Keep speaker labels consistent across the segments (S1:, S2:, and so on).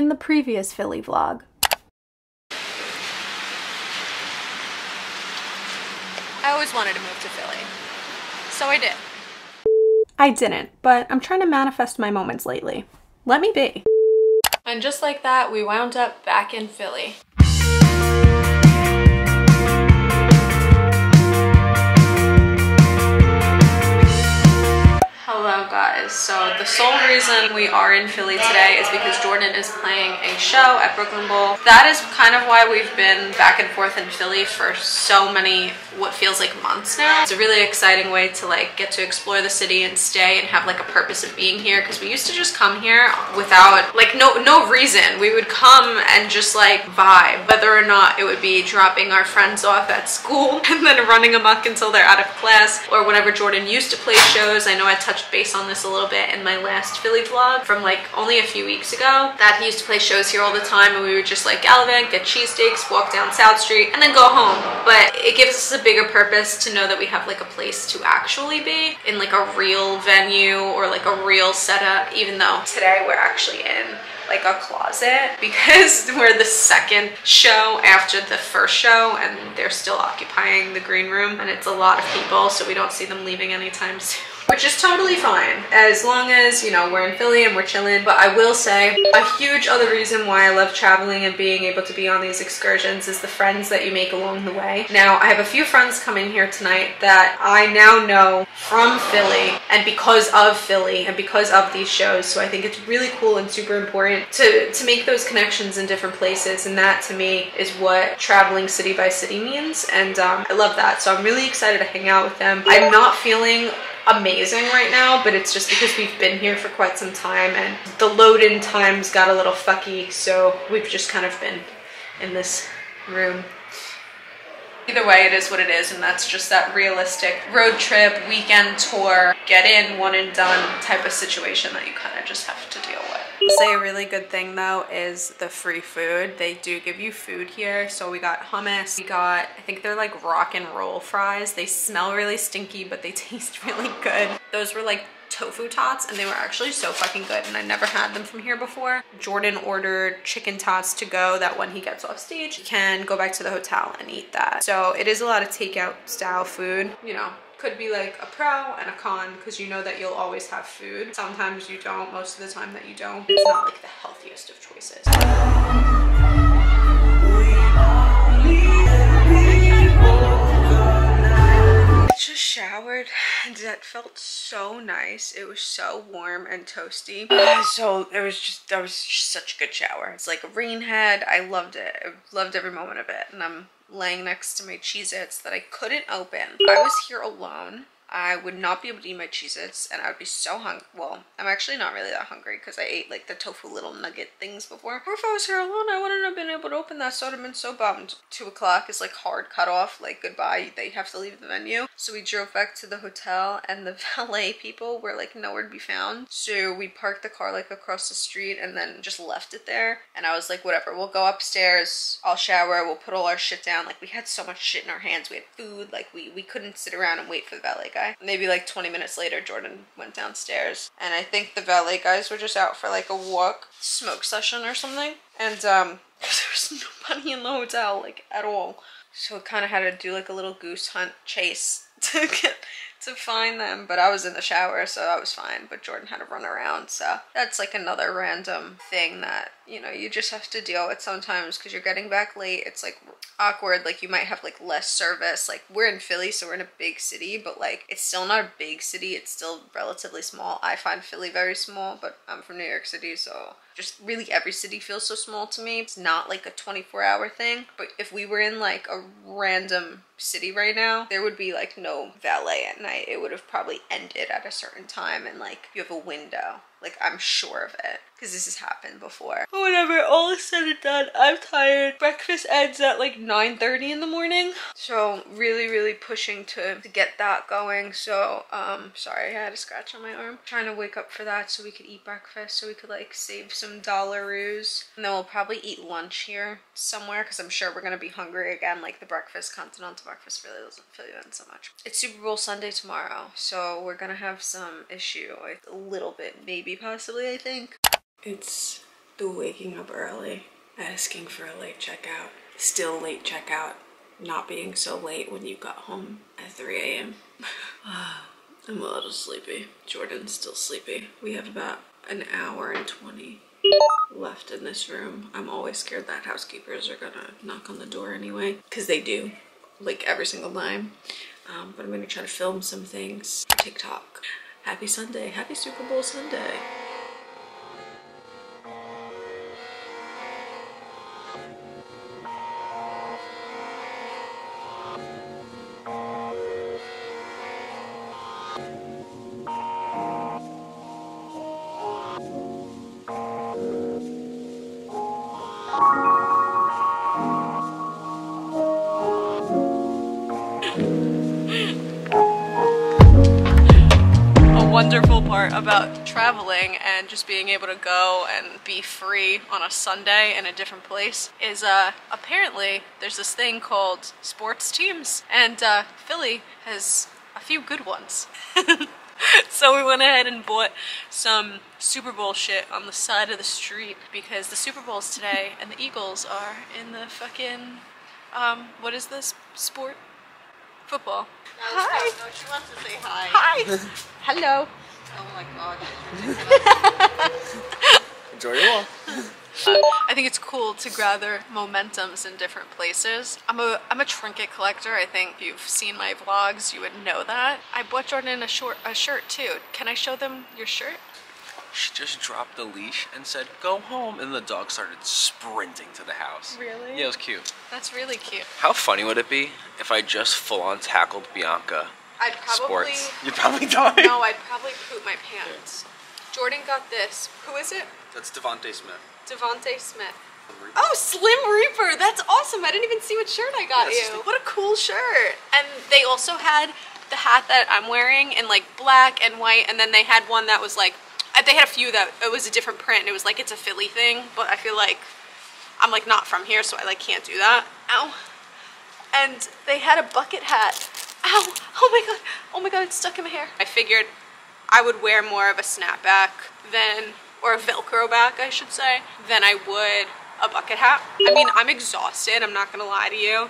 S1: in the previous Philly vlog.
S2: I always wanted to move to Philly, so I did.
S1: I didn't, but I'm trying to manifest my moments lately. Let me be.
S2: And just like that, we wound up back in Philly. Hello guys, so the sole reason we are in Philly today is because Jordan is playing a show at Brooklyn Bowl. That is kind of why we've been back and forth in Philly for so many, what feels like months now. It's a really exciting way to like get to explore the city and stay and have like a purpose of being here, because we used to just come here without like no reason. We would come and just like vibe, whether or not it would be dropping our friends off at school and then running amok until they're out of class, or whenever Jordan used to play shows. I know I touched base on this a little bit in my last Philly vlog from like only a few weeks ago, that he used to play shows here all the time, and we would just like gallivant, get cheesesteaks, walk down South Street, and then go home. But it gives us a bigger purpose to know that we have like a place to actually be in like a real venue or like a real setup, even though today we're actually in like a closet because we're the second show after the first show and they're still occupying the green room, and it's a lot of people, so we don't see them leaving anytime soon, which is totally fine as long as, you know, we're in Philly and we're chilling. But I will say a huge other reason why I love traveling and being able to be on these excursions is the friends that you make along the way. Now, I have a few friends coming here tonight that I now know from Philly and because of Philly and because of these shows, so I think it's really cool and super important to make those connections in different places, and that to me is what traveling city by city means, and I love that. So I'm really excited to hang out with them. I'm not feeling amazing right now, but it's just because we've been here for quite some time and the load-in times got a little fucky, so we've just kind of been in this room. Either way, it is what it is, and that's just that realistic road trip, weekend tour, get in, one and done type of situation that you kind of just have to deal with. I'll say a really good thing though is the free food. They do give you food here. So we got hummus, we got, I think they're like rock and roll fries. They smell really stinky, but they taste really good. Those were like tofu tots, and they were actually so fucking good, and I never had them from here before. Jordan ordered chicken tots to go that when he gets off stage he can go back to the hotel and eat that. So it is a lot of takeout style food, you know. Could be like a pro and a con, because you know that you'll always have food. Sometimes you don't, most of the time that you don't. It's not like the healthiest of choices. Just showered and that felt so nice. It was so warm and toasty. So that was just such a good shower. It's like a rain head. I loved it. I loved every moment of it. And I'm laying next to my Cheez-Its that I couldn't open. If I was here alone, I would not be able to eat my Cheez-Its and I would be so hungry. Well, I'm actually not really that hungry because I ate like the tofu little nugget things before. Or if I was here alone, I wouldn't have been able to open that, so I'd have been so bummed. 2 o'clock is like hard cut off, like goodbye, they have to leave the venue. So we drove back to the hotel and the valet people were like nowhere to be found. So we parked the car like across the street and then just left it there. And I was like, whatever, we'll go upstairs, I'll shower, we'll put all our shit down. Like we had so much shit in our hands, we had food, like we couldn't sit around and wait for the valet guy. Maybe like 20 minutes later, Jordan went downstairs, and I think the valet guys were just out for like a walk, smoke session or something, and there was nobody in the hotel like at all, so we kind of had to do like a little goose hunt chase to find them. But I was in the shower, so that was fine, but Jordan had to run around, so that's like another random thing that, you know, you just have to deal with sometimes because you're getting back late. It's like awkward, like you might have like less service. Like we're in Philly, so we're in a big city, but like it's still not a big city, it's still relatively small. I find Philly very small, but I'm from New York City, so just really every city feels so small to me. It's not like a 24-hour thing, but if we were in like a random city right now, there would be like no valet at night. It would have probably ended at a certain time, and like you have a window. Like I'm sure of it because this has happened before. But whenever all is said and done, I'm tired. Breakfast ends at like 9:30 in the morning, so really pushing to get that going. So sorry, I had a scratch on my arm. Trying to wake up for that so we could eat breakfast, so we could like save some dollaroos, and then we'll probably eat lunch here somewhere because I'm sure we're gonna be hungry again. Like the breakfast, continental breakfast really doesn't fill you in so much. It's Super Bowl Sunday tomorrow, so we're gonna have some issue, like a little bit, maybe possibly, I think. It's The waking up early, asking for a late checkout, still late checkout, not being so late when you got home at 3 a.m. I'm a little sleepy. Jordan's still sleepy. We have about an hour and 20 left in this room. I'm always scared that housekeepers are gonna knock on the door anyway, because they do, like every single time. But I'm gonna try to film some things for TikTok. Happy Sunday, happy Super Bowl Sunday. Wonderful part about traveling and just being able to go and be free on a Sunday in a different place is apparently there's this thing called sports teams, and Philly has a few good ones. So we went ahead and bought some Super Bowl shit on the side of the street because the Super Bowl's today and the Eagles are in the fucking what is this sport? Football. Hi.
S3: No, she wants to say hi.
S2: Hi. Hello.
S3: Oh my god.
S4: Enjoy your walk.
S2: I think it's cool to gather momentums in different places. I'm a trinket collector. I think if you've seen my vlogs, you would know that. I bought Jordan a shirt too. Can I show them your shirt?
S4: She just dropped the leash and said, "Go home," and the dog started sprinting to the house.
S2: Really?
S4: Yeah, it was cute.
S2: That's really cute.
S4: How funny would it be if I just full-on tackled Bianca?
S2: I'd probably...
S4: Sports. You'd probably die.
S2: No, I'd probably poop my pants. Jordan got this. Who is it?
S4: That's Devontae Smith.
S2: Devontae Smith. Oh, Slim Reaper! That's awesome! I didn't even see what shirt I got you. What a cool shirt! And they also had the hat that I'm wearing in like black and white, and then they had one that was like, they had a few that it was a different print, and it was like it's a Philly thing, but I feel like I'm like not from here, so I like can't do that. Ow. And they had a bucket hat. Ow! Oh my god, it's stuck in my hair. I figured I would wear more of a snapback than, or a Velcro back, I should say, than I would a bucket hat. I mean, I'm exhausted, I'm not gonna lie to you.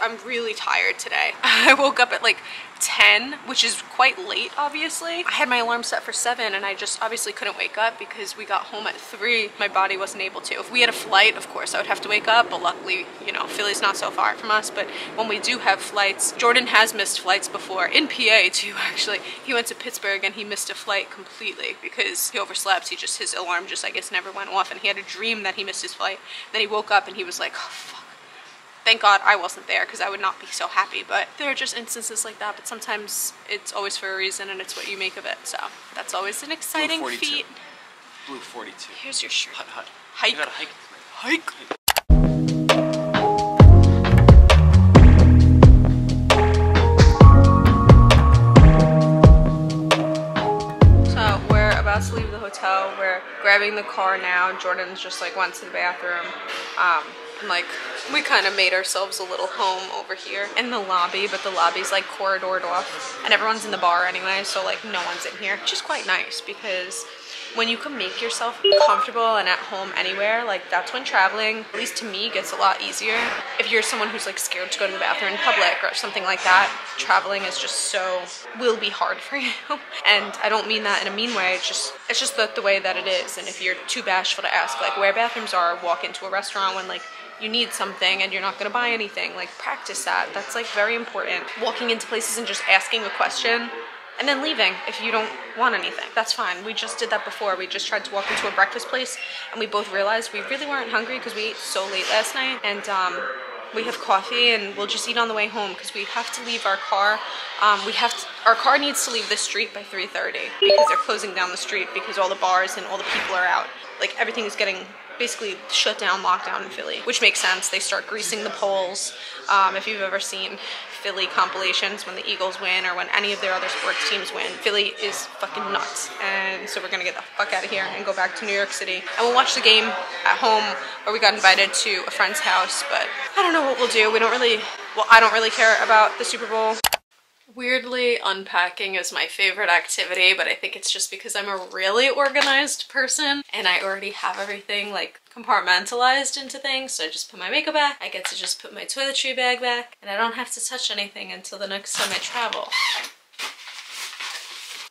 S2: I'm really tired today. I woke up at like 10, which is quite late, obviously. I had my alarm set for 7 and I just obviously couldn't wake up because we got home at 3. My body wasn't able to. If we had a flight, of course, I would have to wake up, but luckily, you know, Philly's not so far from us, but when we do have flights, Jordan has missed flights before, in PA too, actually. He went to Pittsburgh and he missed a flight completely because he overslept. His alarm just, I guess, never went off, and he had a dream that he missed his flight. Then he woke up and he was like, oh, fuck. Thank God I wasn't there because I would not be so happy, but there are just instances like that, but sometimes it's always for a reason and it's what you make of it, so that's always an exciting feat.
S4: Blue 42.
S2: Here's your shirt.
S4: Hut.
S2: Hike.
S4: You gotta hike.
S2: Hike. So we're about to leave the hotel. We're grabbing the car now. Jordan's just like went to the bathroom. And like we kind of made ourselves a little home over here in the lobby, but the lobby's like corridored off and everyone's in the bar anyway, so like no one's in here, which is quite nice because when you can make yourself comfortable and at home anywhere, like that's when traveling, at least to me, gets a lot easier. If you're someone who's like scared to go to the bathroom in public or something like that, traveling is just will be hard for you. And I don't mean that in a mean way, it's just the way that it is. And if you're too bashful to ask like where bathrooms are, walk into a restaurant when like you need something and you're not gonna buy anything, like practice that. That's like very important. Walking into places and just asking a question and then leaving if you don't want anything. That's fine. We just did that before. We just tried to walk into a breakfast place and we both realized we really weren't hungry because we ate so late last night, and we have coffee and we'll just eat on the way home because we have to leave our car. Our car needs to leave this street by 3:30 because they're closing down the street because all the bars and all the people are out. Like everything is getting basically shut down, locked down in Philly, which makes sense. They start greasing the poles. If you've ever seen Philly compilations when the Eagles win or when any of their other sports teams win, Philly is fucking nuts. And so we're gonna get the fuck out of here and go back to New York City. And we'll watch the game at home, or we got invited to a friend's house, but I don't know what we'll do. I don't really care about the Super Bowl. Weirdly, unpacking is my favorite activity, but I think it's just because I'm a really organized person and I already have everything like compartmentalized into things. So I just put my makeup back, I get to just put my toiletry bag back, and I don't have to touch anything until the next time I travel.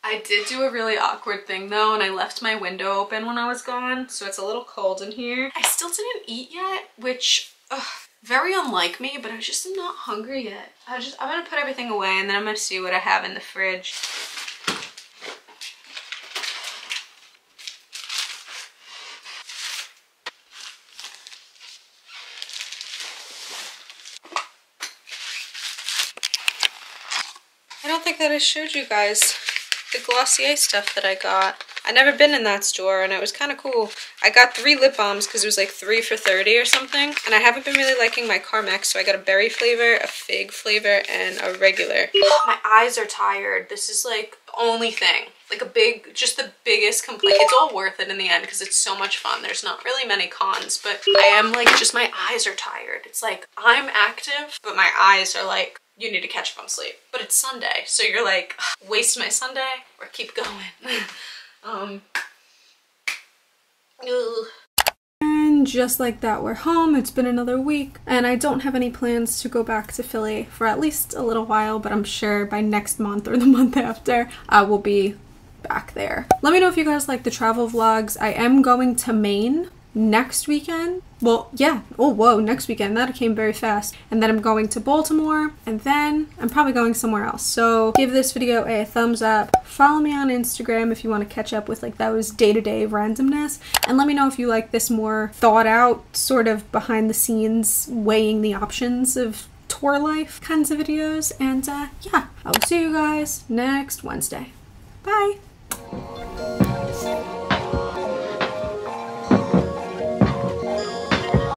S2: I did do a really awkward thing though, and I left my window open when I was gone, so it's a little cold in here. I still didn't eat yet, which, very unlike me, but I just am not hungry yet. I'm gonna put everything away and then I'm gonna see what I have in the fridge. I don't think that I showed you guys the Glossier stuff that I got. I've never been in that store and it was kind of cool. I got 3 lip balms because it was like 3 for $30 or something. And I haven't been really liking my Carmex, so I got a berry flavor, a fig flavor, and a regular. My eyes are tired. This is like the only thing. Like just the biggest complaint. It's all worth it in the end because it's so much fun. There's not really many cons, but I am like, just my eyes are tired. It's like, I'm active, but my eyes are like, you need to catch up on sleep. But it's Sunday, so you're like, waste my Sunday or keep going.
S1: And just like that, we're home. It's been another week and I don't have any plans to go back to Philly for at least a little while, but I'm sure by next month or the month after I will be back there. Let me know if you guys like the travel vlogs. I am going to Maine next weekend. Well, yeah. Oh, whoa, next weekend. That came very fast. And then I'm going to Baltimore, and then I'm probably going somewhere else. So give this video a thumbs up. Follow me on Instagram if you want to catch up with like those day-to-day randomness. And let me know if you like this more thought out, sort of behind the scenes, weighing the options of tour life kinds of videos. And yeah, I will see you guys next Wednesday. Bye.